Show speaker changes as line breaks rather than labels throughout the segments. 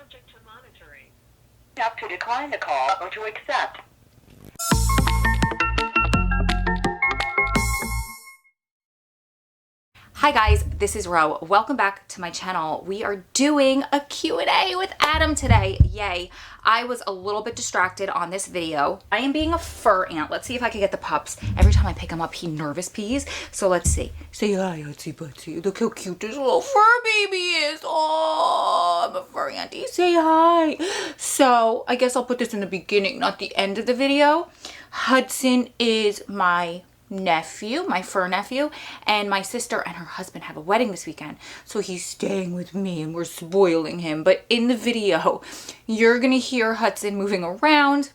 subject to monitoring.
Tap to decline the call or to accept.
Hi guys, this is Ro. Welcome back to my channel. We are doing a Q&A with Adam today. Yay. I was a little bit distracted on this video. I am being a fur aunt. Let's see if I can get the pups. Every time I pick him up, he nervous pees. So let's see. Say hi, Utsy Butsy. Look how cute this little fur baby is. Oh, I'm a fur auntie. Say hi. So I guess I'll put this in the beginning, not the end of the video. Hudson is my nephew, my fur nephew, and my sister and her husband have a wedding this weekend, so he's staying with me and we're spoiling him. But in the video you're gonna hear Hudson moving around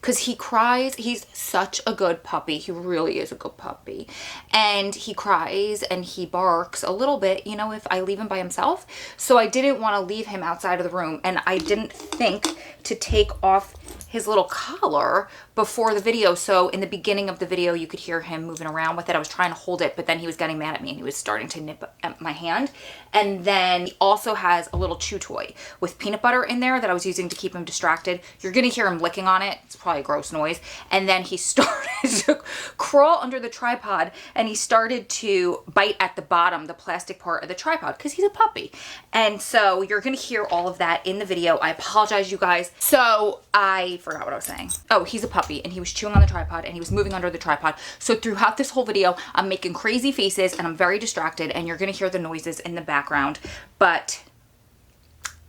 because he cries. He's such a good puppy. He really is a good puppy. And he cries and he barks a little bit, you know, if I leave him by himself. So I didn't want to leave him outside of the room, and I didn't think to take off his little collar before the video. So in the beginning of the video, you could hear him moving around with it. I was trying to hold it, but then he was getting mad at me and he was starting to nip at my hand. And then he also has a little chew toy with peanut butter in there that I was using to keep him distracted. You're gonna hear him licking on it. It's probably a gross noise. And then he started to crawl under the tripod and he started to bite at the bottom, the plastic part of the tripod, because he's a puppy. And so you're gonna hear all of that in the video. I apologize, you guys. So I forgot what I was saying. Oh, he's a puppy and he was chewing on the tripod and he was moving under the tripod. So throughout this whole video, I'm making crazy faces and I'm very distracted, and you're gonna hear the noises in the background, but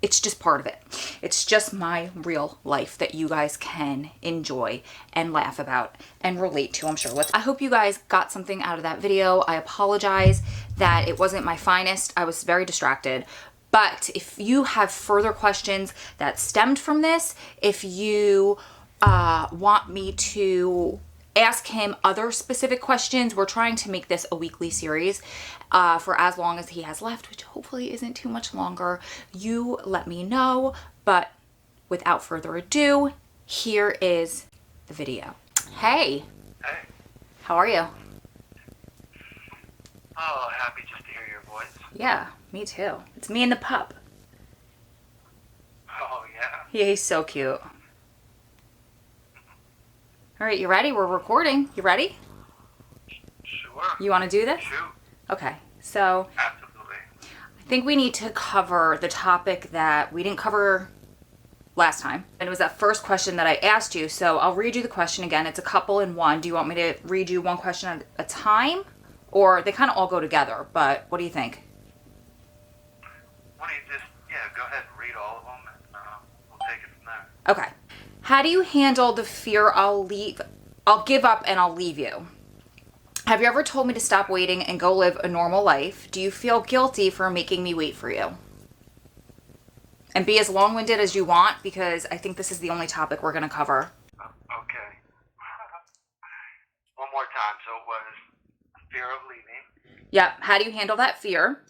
it's just part of it. It's just my real life that you guys can enjoy and laugh about and relate to, I'm sure. I hope you guys got something out of that video. I apologize that it wasn't my finest. I was very distracted. But if you have further questions that stemmed from this, if you want me to ask him other specific questions, we're trying to make this a weekly series for as long as he has left, which hopefully isn't too much longer. You let me know. But without further ado, here is the video. Hey.
Hey.
How are you?
Oh, happy just to hear your voice.
Yeah, me too. It's me and the pup.
Oh, yeah.
Yeah, he's so cute. All right, you ready? We're recording. You ready?
Sure.
You want to do this?
Shoot.
Okay, so
Absolutely.
I think we need to cover the topic that we didn't cover last time. And it was that first question that I asked you. So I'll read you the question again. It's a couple in one. Do you want me to read you one question at a time? Or they kind of all go together, but what do you think?
Why don't you just, go ahead and read all of them, and we'll take it from there.
Okay. How do you handle the fear I'll give up and I'll leave you? Have you ever told me to stop waiting and go live a normal life? Do you feel guilty for making me wait for you? And be as long-winded as you want, because I think this is the only topic we're going to cover.
Okay. One more time. So it was fear of leaving.
Yeah. How do you handle that fear?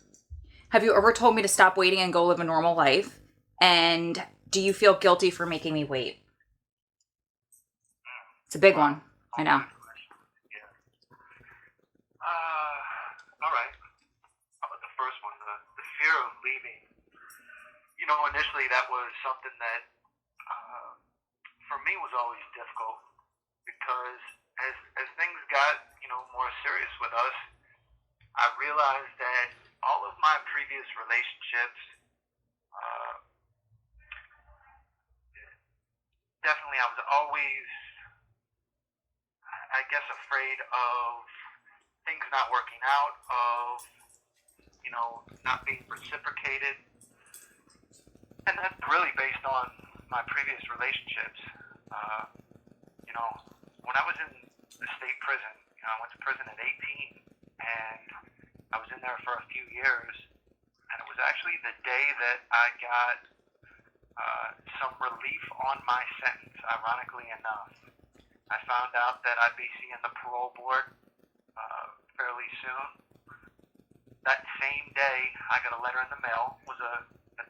Have you ever told me to stop waiting and go live a normal life? And do you feel guilty for making me wait? It's a big one. I know.
Yeah. All right. How about the first one? The fear of leaving. You know, initially that was something that, for me, was always difficult, because as things got, more serious with us, I realized that all of my previous relationships, definitely I was always, I guess, afraid of things not working out, of, not being reciprocated. And that's really based on my previous relationships. When I was in the state prison, I went to prison at 18, and I was in there for a few years, and it was actually the day that I got some relief on my sentence, ironically enough. I found out that I'd be seeing the parole board fairly soon. That same day, I got a letter in the mail. It was a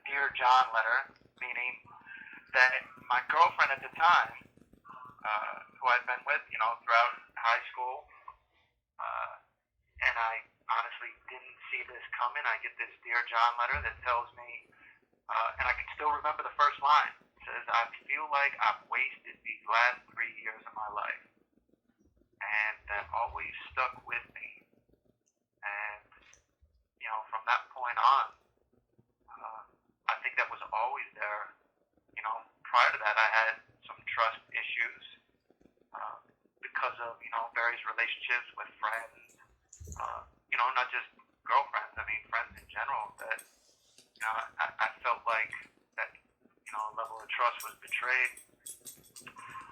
Dear John letter, meaning that my girlfriend at the time, who I'd been with, throughout high school, and I honestly didn't see this coming. I get this Dear John letter that tells me, and I can still line. It says, I feel like I've wasted these last 3 years of my life. And that always stuck with me. And, from that point on, I think that was always there. Prior to that, I had some trust issues because of, various relationships with friends, not just girlfriends, friends in general, that, I felt like that, a level of trust was betrayed.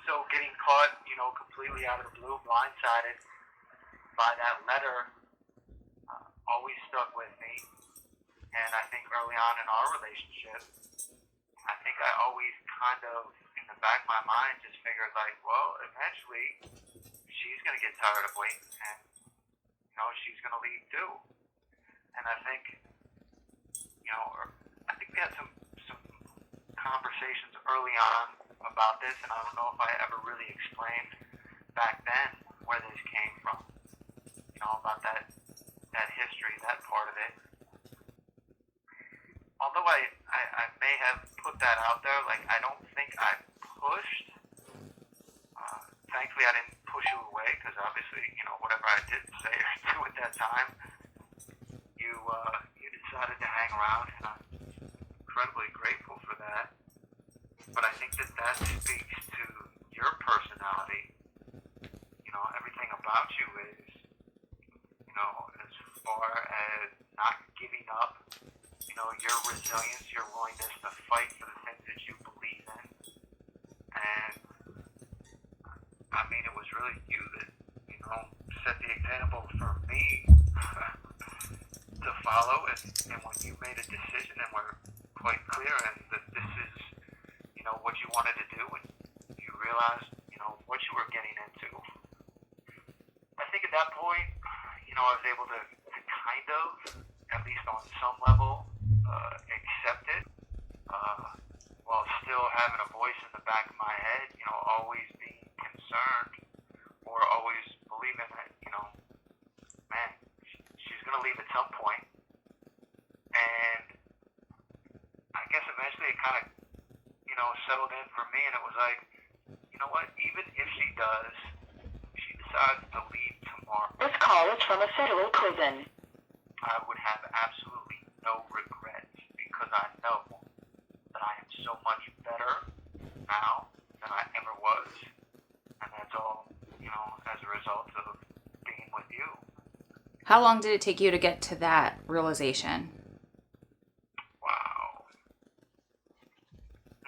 So getting caught, completely out of the blue, blindsided by that letter, always stuck with me. And I think early on in our relationship, I think I always kind of, in the back of my mind, just figured like, well, eventually she's going to get tired of waiting and, she's going to leave too. And I think, I think we had some conversations early on about this, and I don't know if I ever really explained back then where this came from, about that history, that part of it. Although I may have put that out there, like, I don't think I pushed. Thankfully, I didn't push you away, because obviously, whatever I did say or do at that time, you decided to hang around, and I'm incredibly grateful for that. But I think that speaks to your personality. Everything about you is, as far as not giving up, your resilience, your willingness to fight for the things that you believe in. And, it was really you that, set the example for me to follow. And when you made a decision and were quite clear and that this is, what you wanted to do, and you realized, what you were getting into. I think at that point, I was able to kind of, at least on some level, accept it, while still having a voice in the back of my head, always being concerned, or always believing that, man, she's going to leave at some point. And I guess eventually it kind of, settled in for me, and it was like, what, even if she does, she decides to leave tomorrow.
This call is from a federal prison.
I would have absolutely no regrets, because I know that I am so much better now than I ever was. And that's all, as a result of being with you.
How long did it take you to get to that realization?
Wow.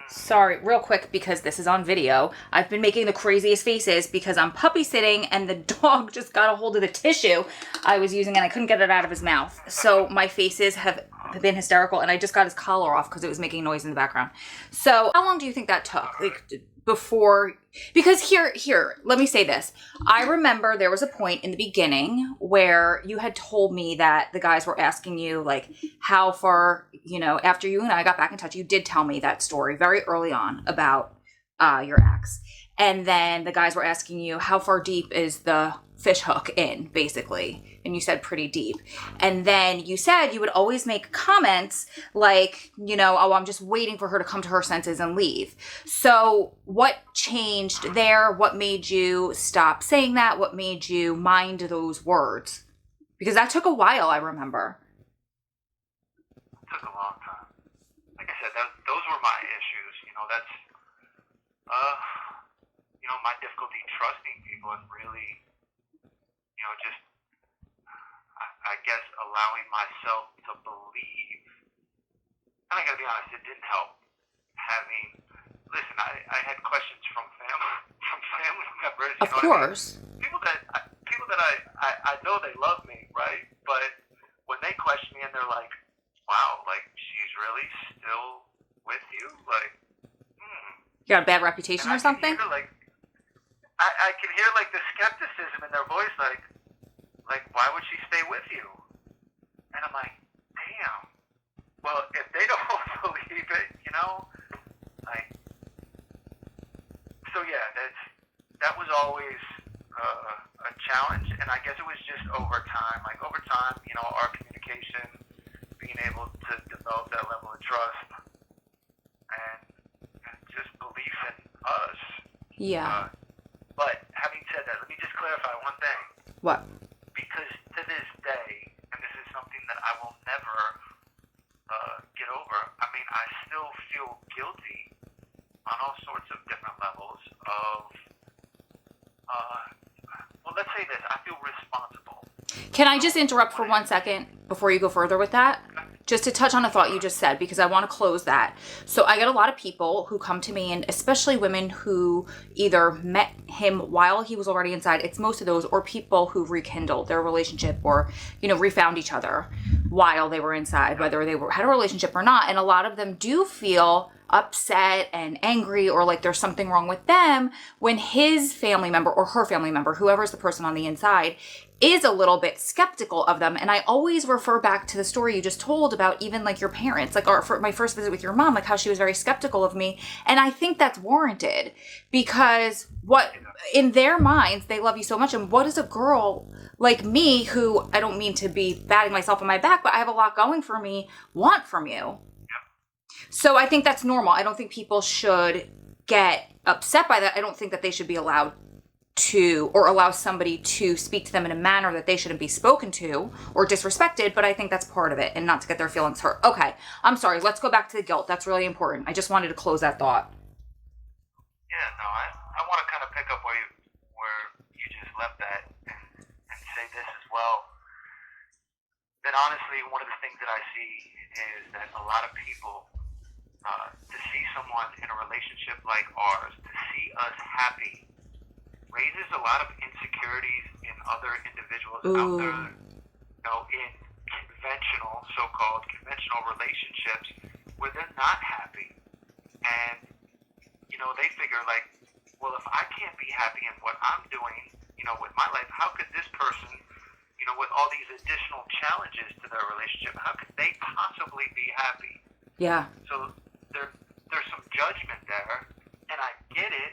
Sorry, real quick, because this is on video. I've been making the craziest faces because I'm puppy sitting and the dog just got a hold of the tissue I was using and I couldn't get it out of his mouth. So my faces have been hysterical, and I just got his collar off because it was making noise in the background. So how long do you think that took? Like, before, because here, let me say this. I remember there was a point in the beginning where you had told me that the guys were asking you, like, how far, after you and I got back in touch, you did tell me that story very early on about your ex. And then the guys were asking you, how far deep is the fish hook in, basically? And you said pretty deep. And then you said you would always make comments like, oh, I'm just waiting for her to come to her senses and leave. So what changed there? What made you stop saying that? What made you mind those words? Because that took a while, I remember.
It took a long time. Like I said, those were my issues. That's, my difficulty trusting people and really, just, I guess, allowing myself to believe. And I gotta be honest, it didn't help listen, I had questions from family members.
Of course.
People that I know they love me, right? But when they question me and they're like, wow, like, she's really still with you? Like,
You got a bad reputation or something?
I can hear, like, the skepticism in their voice, like, why would she stay with you? And I'm like, damn. Well, if they don't believe it, like, so yeah, that was always a challenge, and I guess it was just over time. Like, over time, our communication, being able to develop that level of trust, and
Yeah.
But having said that, let me just clarify one thing.
What?
Because to this day, and this is something that I will never get over, I mean, I still feel guilty on all sorts of different levels of, well, let's say this, I feel responsible.
Can I just interrupt for 1 second before you go further with that? Just to touch on a thought you just said, because I want to close that. So I get a lot of people who come to me, and especially women who either met him while he was already inside. It's most of those, or people who rekindled their relationship or, refound each other while they were inside, whether they had a relationship or not. And a lot of them do feel upset and angry, or like there's something wrong with them when his family member or her family member, whoever's the person on the inside, is a little bit skeptical of them. And I always refer back to the story you just told about even like your parents, like for my first visit with your mom, like how she was very skeptical of me. And I think that's warranted, because what in their minds, they love you so much. And what does a girl like me, who, I don't mean to be batting myself on my back, but I have a lot going for me, want from you? So I think that's normal. I don't think people should get upset by that. I don't think that they should be allowed to, or allow somebody to speak to them in a manner that they shouldn't be spoken to or disrespected, but I think that's part of it, and not to get their feelings hurt. Okay, I'm sorry. Let's go back to the guilt. That's really important. I just wanted to close that thought.
Yeah, no, I want to kind of pick up where you just left that and say this as well. That honestly, one of the things that I see is that a lot of people, to see someone in a relationship like ours, to see us happy, raises a lot of insecurities in other individuals out there, in so-called conventional relationships where they're not happy. And, they figure like, well, if I can't be happy in what I'm doing, with my life, how could this person, with all these additional challenges to their relationship, how could they possibly be happy?
Yeah.
So there's some judgment there, and I get it,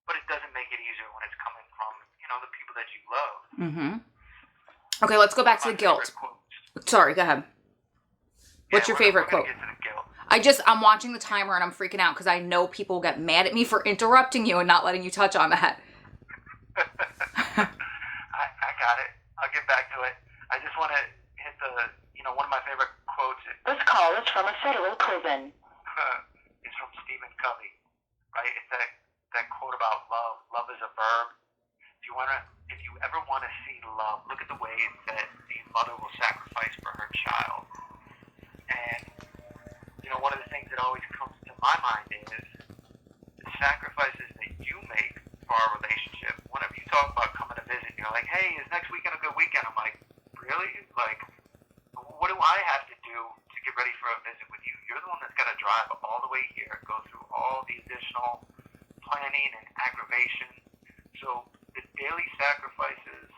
but it doesn't make it easier when it's coming from, the people that you love.
Mm-hmm. Okay, let's go back to the guilt. Sorry, go ahead. What's your favorite quote?
Get to the guilt.
I'm watching the timer and I'm freaking out because I know people will get mad at me for interrupting you and not letting you touch on that.
I got it. I'll get back to it. I just want to hit one of my favorite quotes.
This call is from a federal prison.
It's from Stephen Covey, right? It's that quote about love. Love is a verb. If you ever want to see love, look at the way that the mother will sacrifice for her child. And one of the things that always comes to my mind is the sacrifices that you make for our relationship. Whenever you talk about coming to visit, you're like, hey, is next weekend a good weekend? I'm like, really? Like, what do I have to do to get ready for a visit with you? You're the one that's got to drive all the way here, go through all the additional planning and aggravation. So the daily sacrifices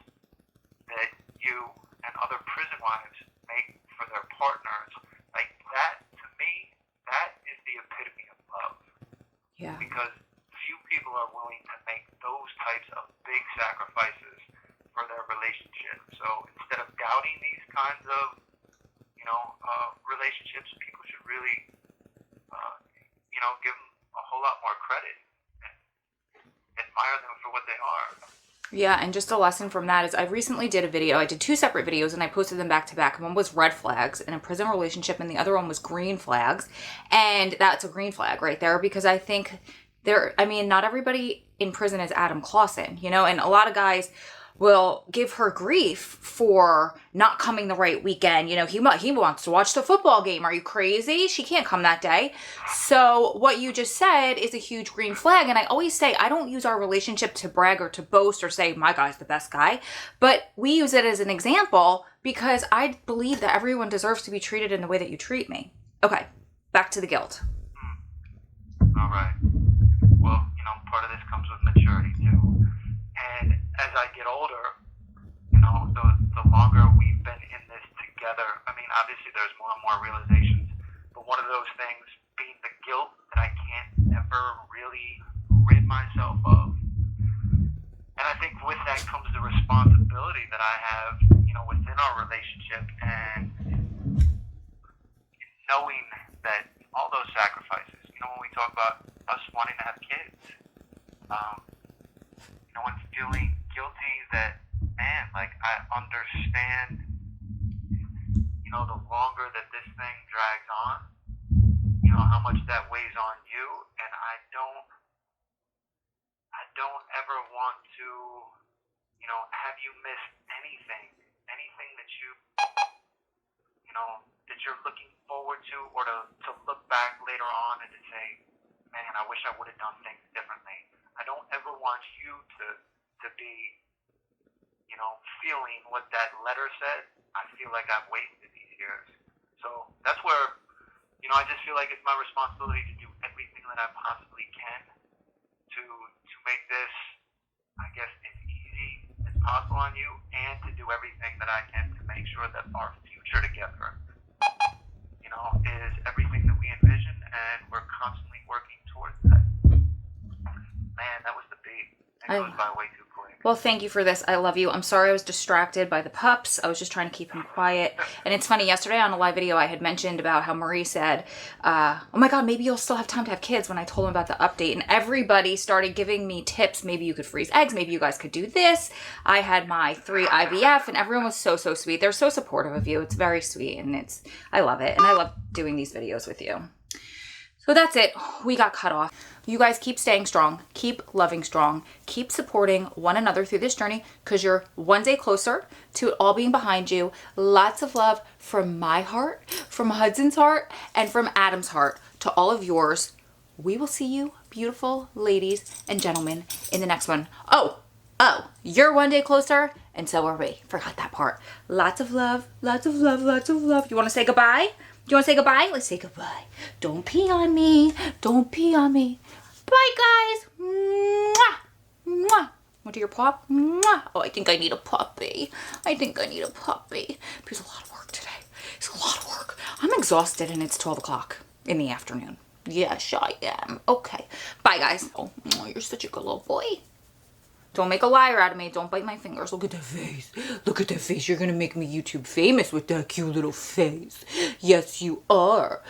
that you and other prison wives make for their partners, like that, to me, that is the epitome of love.
Yeah.
Because few people are willing to make those types of big sacrifices for their relationship. So instead of doubting these kinds of, relationships, people should really, give them a whole lot more credit and admire them for what they are.
Yeah, and just a lesson from that is I recently did a video. I did 2 separate videos and I posted them back to back. One was red flags in a prison relationship and the other one was green flags. And that's a green flag right there, because I think not everybody in prison is Adam Clausen, and a lot of guys will give her grief for not coming the right weekend. He wants to watch the football game. Are you crazy? She can't come that day. So what you just said is a huge green flag. And I always say, I don't use our relationship to brag or to boast or say my guy's the best guy, but we use it as an example because I believe that everyone deserves to be treated in the way that you treat me. Okay, back to the guilt.
All right. Well, part of this comes with maturity too. And as I get older, the longer we've been in this together, obviously there's more and more realizations, but one of those things being the guilt that I can't ever really rid myself of. And I think with that comes the responsibility that I have, within our relationship, and knowing that all those sacrifices, when we talk about us wanting to have kids, much that weighs on you, and I don't ever want to, have you miss anything that that you're looking forward to, or to look back later on and to say, man, I wish I would have done things differently. I don't ever want you to be, feeling what that letter said. I feel like I've wasted these years. So that's where, I just feel like it's my responsibility to do everything that I possibly can to make this, I guess, as easy as possible on you, and to do everything that I can to make sure that our future together, is everything that we envision, and we're constantly working towards that. Man, that was the beat. It goes by way too quick.
Well, thank you for this. I love you. I'm sorry I was distracted by the pups. I was just trying to keep him quiet. And it's funny, yesterday on a live video, I had mentioned about how Marie said, oh my God, maybe you'll still have time to have kids, when I told him about the update. And everybody started giving me tips. Maybe you could freeze eggs. Maybe you guys could do this. I had my 3 IVF, and everyone was so, so sweet. They're so supportive of you. It's very sweet, and I love it. And I love doing these videos with you. So that's it. We got cut off. You guys keep staying strong, keep loving strong, keep supporting one another through this journey, because you're one day closer to it all being behind you. Lots of love from my heart, from Hudson's heart, and from Adam's heart to all of yours. We will see you, beautiful ladies and gentlemen, in the next one. Oh, you're one day closer, and so are we. Forgot that part. Lots of love, lots of love, lots of love. You want to say goodbye? Do you want to say goodbye? Let's say goodbye. Don't pee on me. Don't pee on me. Bye, guys. Mwah. Mwah. Want to your pop? Mwah. Oh, I think I need a puppy. There's a lot of work today. It's a lot of work. I'm exhausted, and it's 12 o'clock in the afternoon. Yes, I am. Okay. Bye, guys. Oh, you're such a good little boy. Don't make a liar out of me. Don't bite my fingers. Look at that face. Look at that face. You're going to make me YouTube famous with that cute little face. Yes, you are.